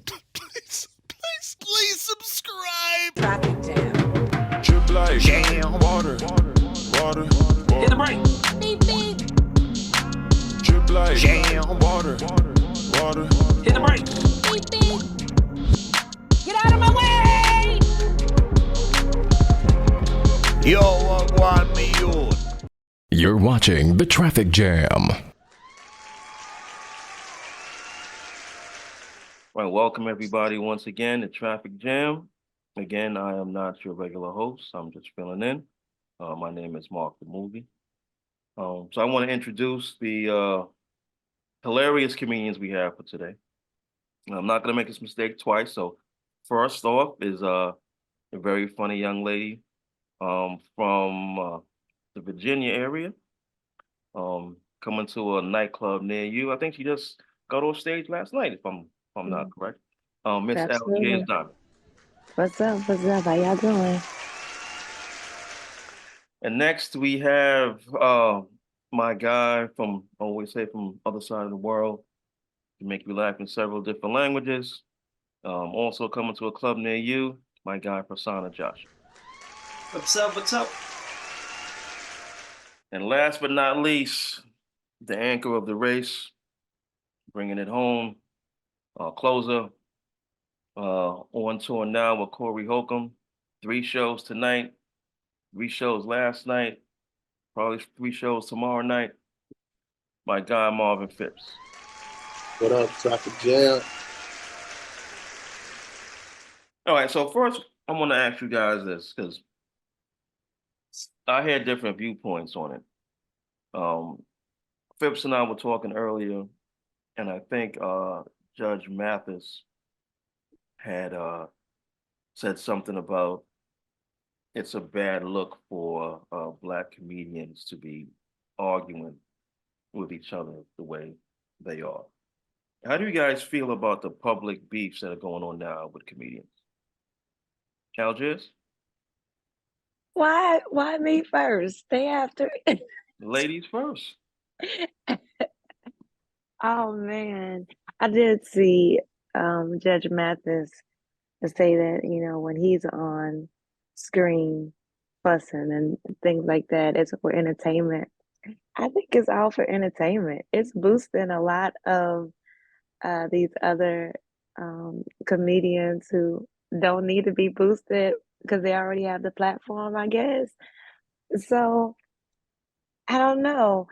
Please subscribe. Traffic jam. Drip like jam, water. Hit the brake. Beep beep. Drip like jam, water. Hit the brake. Beep beep. Get out of my way. Yo, what want me you? You're watching The Traffic Jam. Right, welcome everybody once again to Traffic Jam. Again, I am not your regular host. I'm just filling in. My name is Mark the Movie. So I want to introduce the hilarious comedians we have for today. I'm not going to make this mistake twice. So first off is a very funny young lady from the Virginia area, coming to a nightclub near you. I think she just got off stage last night, if I'm not correct. Miss L. Absolutely. Diamond. What's up? How y'all doing? And next we have my guy from, I always say, from other side of the world, to make you laugh in several different languages. Also coming to a club near you, my guy Prasanna Josh. What's up? And last but not least, the anchor of the race, bringing it home, closer, on tour now with Corey Holcomb. 3 shows tonight, 3 shows last night, probably 3 shows tomorrow night. My guy Marvin Phipps. What up, Traffic Jam? All right, so first I want to ask you guys this, because I had different viewpoints on it. Phipps and I were talking earlier, and I think Judge Mathis had said something about it's a bad look for Black comedians to be arguing with each other the way they are. How do you guys feel about the public beefs that are going on now with comedians? Algiers? Why me first? They have to. Ladies first. Oh man, I did see Judge Mathis say that when he's on screen fussing and things like that, it's for entertainment. I think it's all for entertainment. It's boosting a lot of these other comedians who don't need to be boosted because they already have the platform, I guess. So I don't know.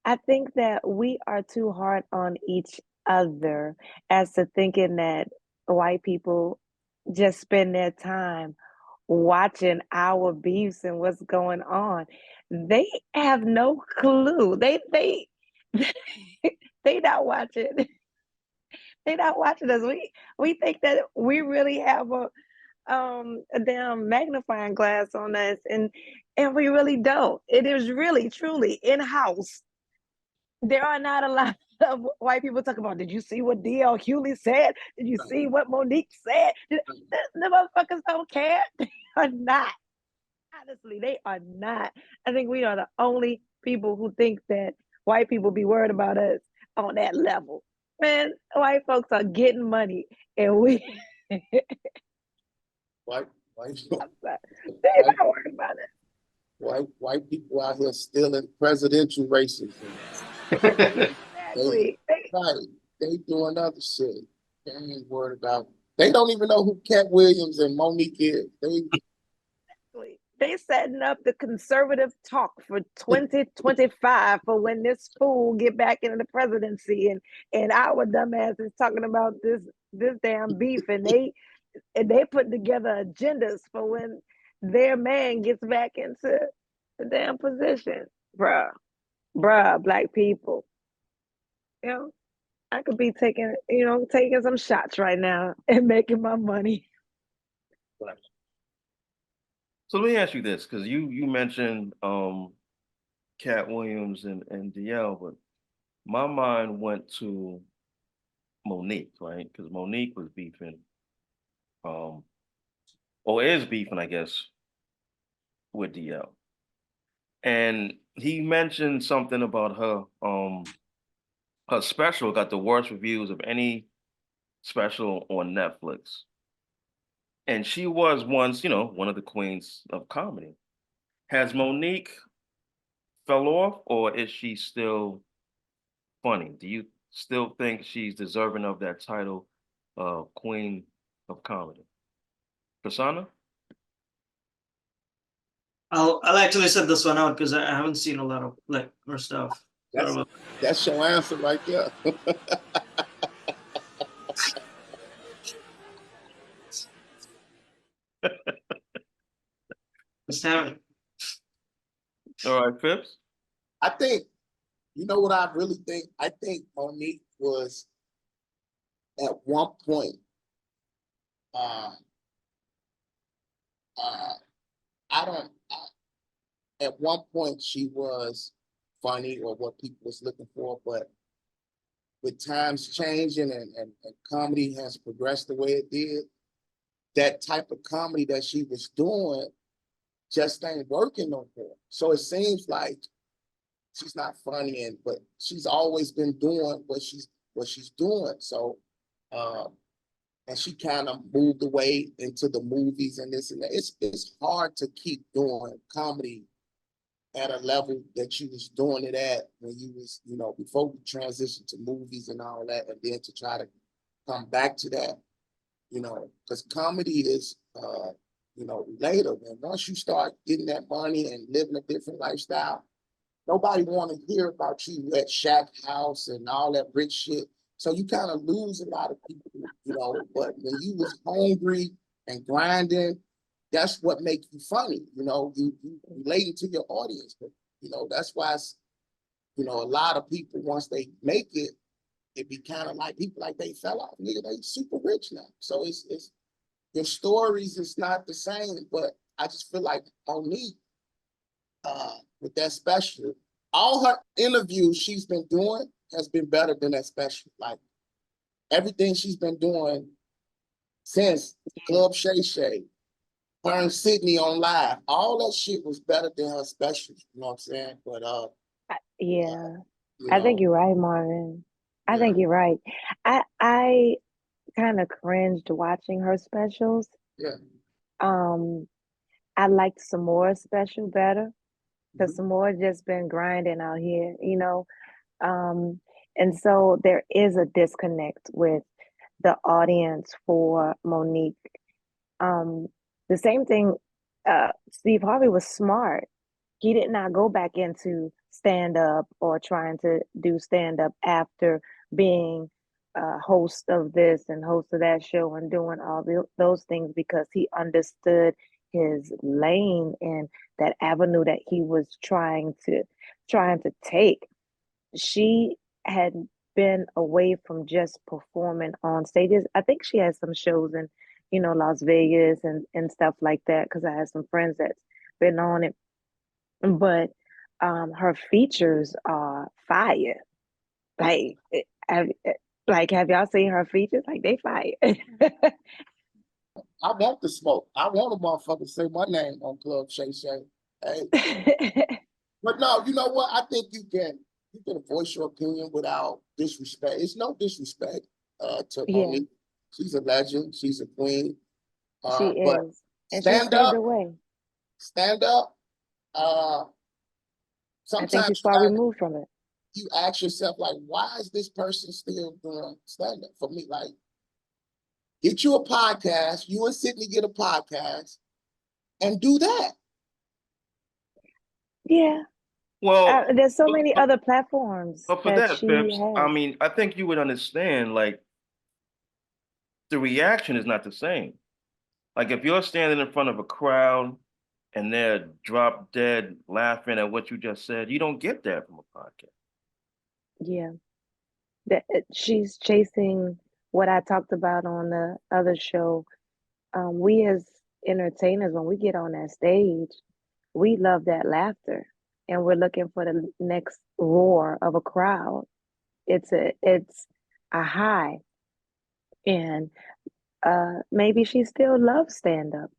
I think that we are too hard on each other as to thinking that white people just spend their time watching our beefs and what's going on. They have no clue. They they not watching. They not watching us. We think that we really have a damn magnifying glass on us, and we really don't. It is really truly in-house. There are not a lot of white people talk about, did you see what D.L. Hewley said? Did you see what Monique said? The motherfuckers don't care. They are not. Honestly, they are not. I think we are the only people who think that white people be worried about us on that level. Man, white folks are getting money, and we White they're not worried about it. white people out here stealing presidential races. Exactly. They doing other shit. They ain't worried about. They don't even know who Cat Williams and Monique is. They setting up the conservative talk for 2025 for when this fool get back into the presidency, and our dumbass is talking about this damn beef, and they put together agendas for when their man gets back into the damn position. Bruh, Black people. I could be taking some shots right now and making my money. So let me ask you this, because you mentioned Cat Williams and DL, but my mind went to Monique, right? Because Monique was beefing, or is beefing, I guess, with DL. And he mentioned something about her special got the worst reviews of any special on Netflix. And she was once, one of the queens of comedy. Has Monique fell off, or is she still funny? Do you still think she's deserving of that title, Queen of Comedy? Prasanna? I'll actually set this one out because I haven't seen a lot of like her stuff. That's your answer right there. Just haven't. All right, Phipps? I think, you know what I really think? I think Monique was at one point, uh, I don't, at one point she was funny or what people was looking for, but with times changing and comedy has progressed the way it did, that type of comedy that she was doing just ain't working no more. So it seems like she's not funny, but she's always been doing what she's doing. So, and she kind of moved away into the movies and this and that. It's hard to keep doing comedy at a level that you was doing it at when you was, before you transitioned to movies and all that, and then to try to come back to that, because comedy is, later. And once you start getting that money and living a different lifestyle, nobody want to hear about you at Shack House and all that rich shit. So you kind of lose a lot of people, but when you was hungry and grinding, that's what makes you funny. You relating to your audience. But, that's why a lot of people, once they make it, it be kind of like people like they fell off. Nigga, they super rich now. So it's your stories is not the same, but I just feel like Monique, with that special, all her interviews she's been doing has been better than that special. Like everything she's been doing since Club Shay Shay, her and Sydney on live, all that shit was better than her specials. You know what I'm saying? But Yeah, you I think know, you're right, Marvin. I yeah, think you're right. I kind of cringed watching her specials. yeah. Um, I liked Samora's special better because Mhm. Samora just been grinding out here. Um, and so there is a disconnect with the audience for Monique. Um, the same thing, Steve Harvey was smart. He did not go back into stand up or trying to do stand up after being host of this and host of that show and doing all those things because he understood his lane and that avenue that he was trying to take. She had been away from just performing on stages. I think she has some shows in, Las Vegas and stuff like that because I have some friends that's been on it. But her features are fire. Like, have y'all seen her features? Like they fire. I want the smoke. I want a motherfucker to say my name on Club Shay Shay. Hey, but no, you know what? I think you can voice your opinion without disrespect. It's no disrespect to Yeah, Monique. She's a legend. She's a queen. she But is. And she's stand paved up, the way. stand up. Uh, I think sometimes she's far removed from it. you ask yourself, like, why is this person still doing stand up? For me, like, get you a podcast. You and Sydney get a podcast and do that. Yeah. Well, There's so but, many but, other platforms but for that that, she Phipps, I has. mean, I think you would understand, like, the reaction is not the same. Like, if you're standing in front of a crowd and they're drop dead laughing at what you just said, you don't get that from a podcast. Yeah. That she's chasing what I talked about on the other show. We as entertainers, when we get on that stage, we love that laughter, and we're looking for the next roar of a crowd. It's a high, and maybe she still loves stand up,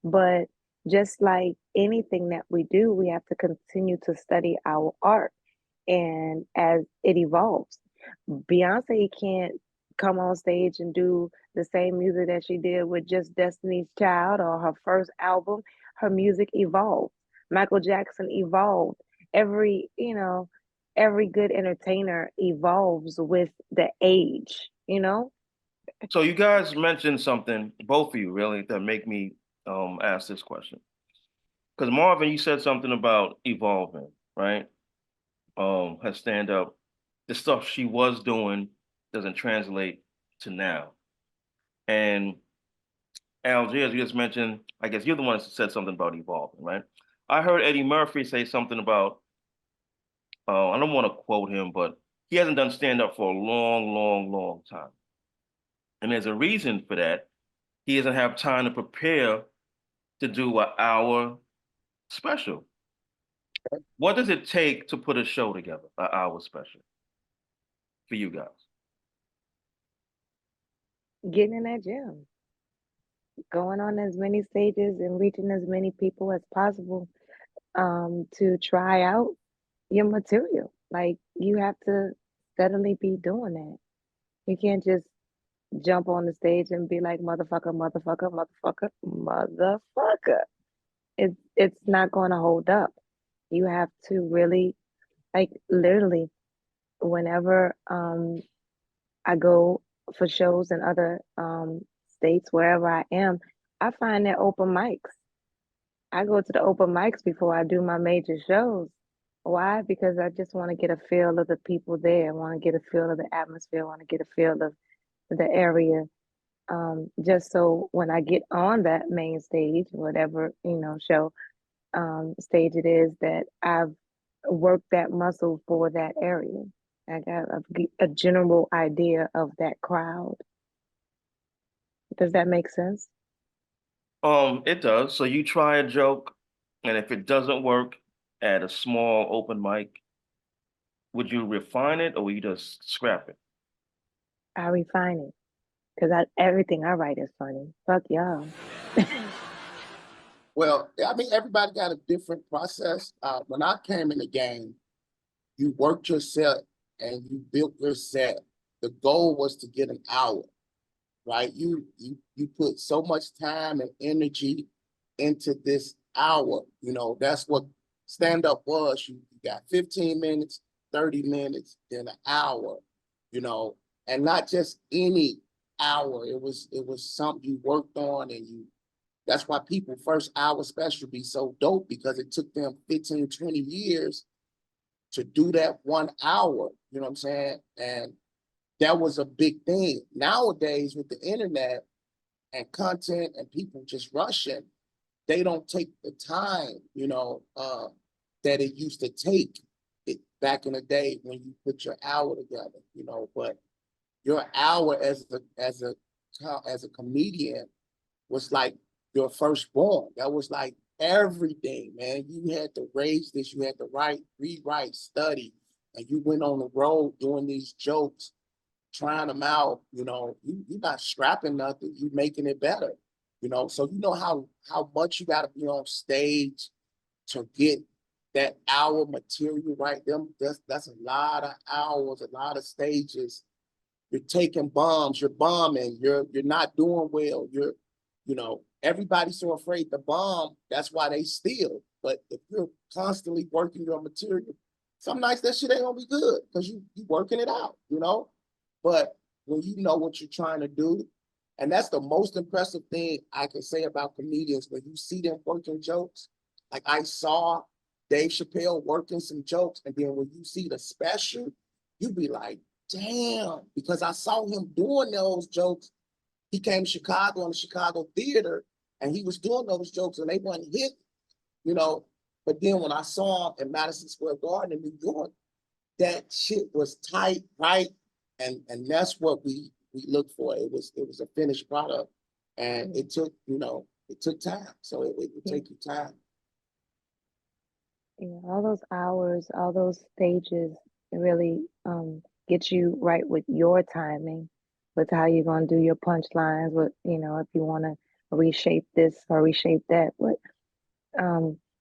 but just like anything that we do, we have to continue to study our art, and as it evolves, Beyonce can't come on stage and do the same music that she did with just Destiny's Child or her first album. Her music evolved. Michael Jackson evolved. Every, every good entertainer evolves with the age, So you guys mentioned something, both of you really, that make me ask this question. Because Marvin, you said something about evolving, right? Her stand up, the stuff she was doing doesn't translate to now. And Algier, as you just mentioned, I guess you're the one that said something about evolving, right? I heard Eddie Murphy say something about, I don't want to quote him, but he hasn't done stand up for a long, long, long time. And there's a reason for that. He doesn't have time to prepare to do an hour special. What does it take to put a show together, an hour special for you guys? Getting in that gym, going on as many stages and reaching as many people as possible to try out your material. Like you have to steadily be doing that. You can't just jump on the stage and be like motherfucker, motherfucker, motherfucker, motherfucker. It's not going to hold up. You have to really, like, literally, whenever I go for shows in other states, wherever I am, I find that open mics. I go to the open mics before I do my major shows. Why? Because I just want to get a feel of the people there. I want to get a feel of the atmosphere. I want to get a feel of the area. Just so when I get on that main stage, whatever, show stage it is, that I've worked that muscle for that area. I got a general idea of that crowd. Does that make sense? It does. So you try a joke, and if it doesn't work at a small open mic, would you refine it or would you just scrap it? I refine it because everything I write is funny. Fuck y'all. Well, I mean, everybody got a different process. When I came in the game, you worked your set and you built your set. The goal was to get an hour, right? You put so much time and energy into this hour. That's what stand up was. You got 15 minutes, 30 minutes, then an hour, and not just any hour. It was something you worked on, and that's why people first hour special be so dope, because it took them 15, 20 years to do that 1 hour. You know what I'm saying? And that was a big thing. Nowadays, with the internet and content and people just rushing, they don't take the time, that it used to take it back in the day when you put your hour together, but your hour as a comedian was like your firstborn. That was like everything, man. You had to raise this, you had to write, rewrite, study, and you went on the road doing these jokes, trying them out. You're not scrapping nothing, you making it better. So how much you gotta be on stage to get that hour material right. That's a lot of hours, a lot of stages. You're taking bombs, you're bombing, you're not doing well. Everybody's so afraid to bomb, that's why they steal. But if you're constantly working your material, some nights that shit ain't gonna be good because you working it out, But when you know what you're trying to do, and that's the most impressive thing I can say about comedians, when you see them working jokes. Like I saw Dave Chappelle working some jokes, and then when you see the special, you be like, damn, because I saw him doing those jokes. He came to Chicago in the Chicago theater, and he was doing those jokes, and they wasn't hit, But then when I saw him in Madison Square Garden in New York, that shit was tight, right? And that's what we looked for. It was a finished product, and it took time. So it would take you time. All those hours, all those stages really get you right with your timing, with how you're gonna do your punchlines, with if you want to reshape this or reshape that. But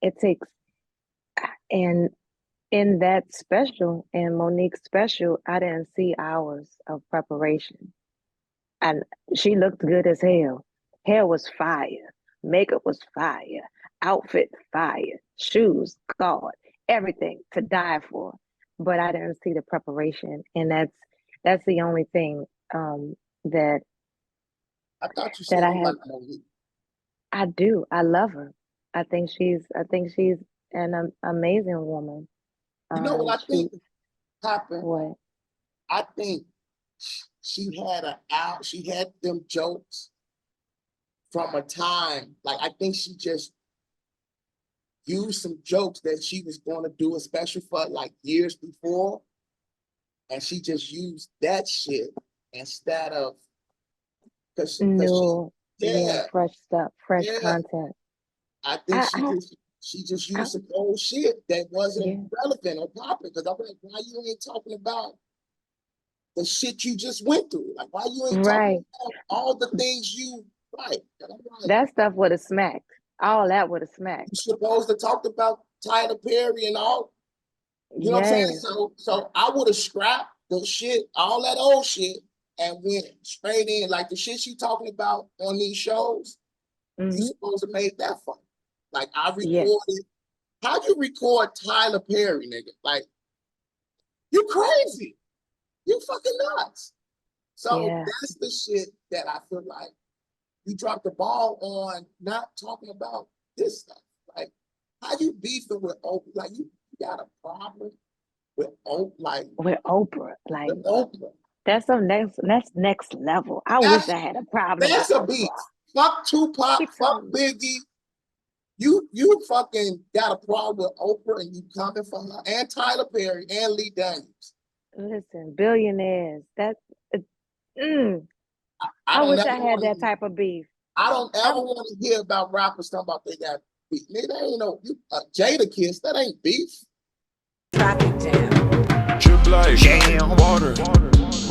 it takes, and in Monique's special, I didn't see hours of preparation. And she looked good as hell. Hair was fire. Makeup was fire. Outfit fire. Shoes, God, everything to die for. But I didn't see the preparation, and that's the only thing that I thought you that said I you have. like Monique. I do. I love her. I think she's an amazing woman. You know what I She think happened? what? I think she she had them jokes from a time. Like I think she just used some jokes that she was going to do a special for like years before, and she just used that shit instead of because No, yeah, yeah, fresh stuff, fresh yeah. content. I think I, I, she just I used some old shit that wasn't yeah, relevant or popular. Because I'm like, why you ain't talking about the shit you just went through? Like, why you ain't talking right. about all the things you like? And I'm like, That stuff would have smacked. All that would have smacked. you supposed to talk about Tyler Perry and all. You know what I'm saying? Yes, So I would have scrapped the shit, all that old shit, and went straight in. Like the shit she talking about on these shows, you hmm supposed to make that fun. Like I yes, recorded. How you record Tyler Perry, nigga? Like you crazy. You fucking nuts. So yeah, that's the shit that I feel like you dropped the ball on not talking about this stuff. Like how you beefing with Oprah? Like you got a problem with Oprah? Like with Oprah, like with Oprah? that's next level. I wish That's I had a problem with that's a beef. Oprah. Fuck Tupac. She Fuck told me, Biggie. You fucking got a problem with Oprah and you coming for her and Tyler Perry and Lee Daniels. listen, billionaires. Mm, I I don't wish ever I had want that to. type of beef. I don't I ever want to hear about rappers talking about they got beef. Nigga, that ain't no Jada Kiss. That ain't beef. Traffic jam. Drip like jam. Water.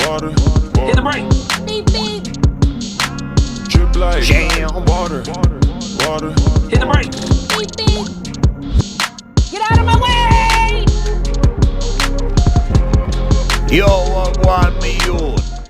Water. Hit the brake. Beep beep. Drip like jam. Water. Water. Hit the brake. Beep beep. Get out of my way. Yo, what want me?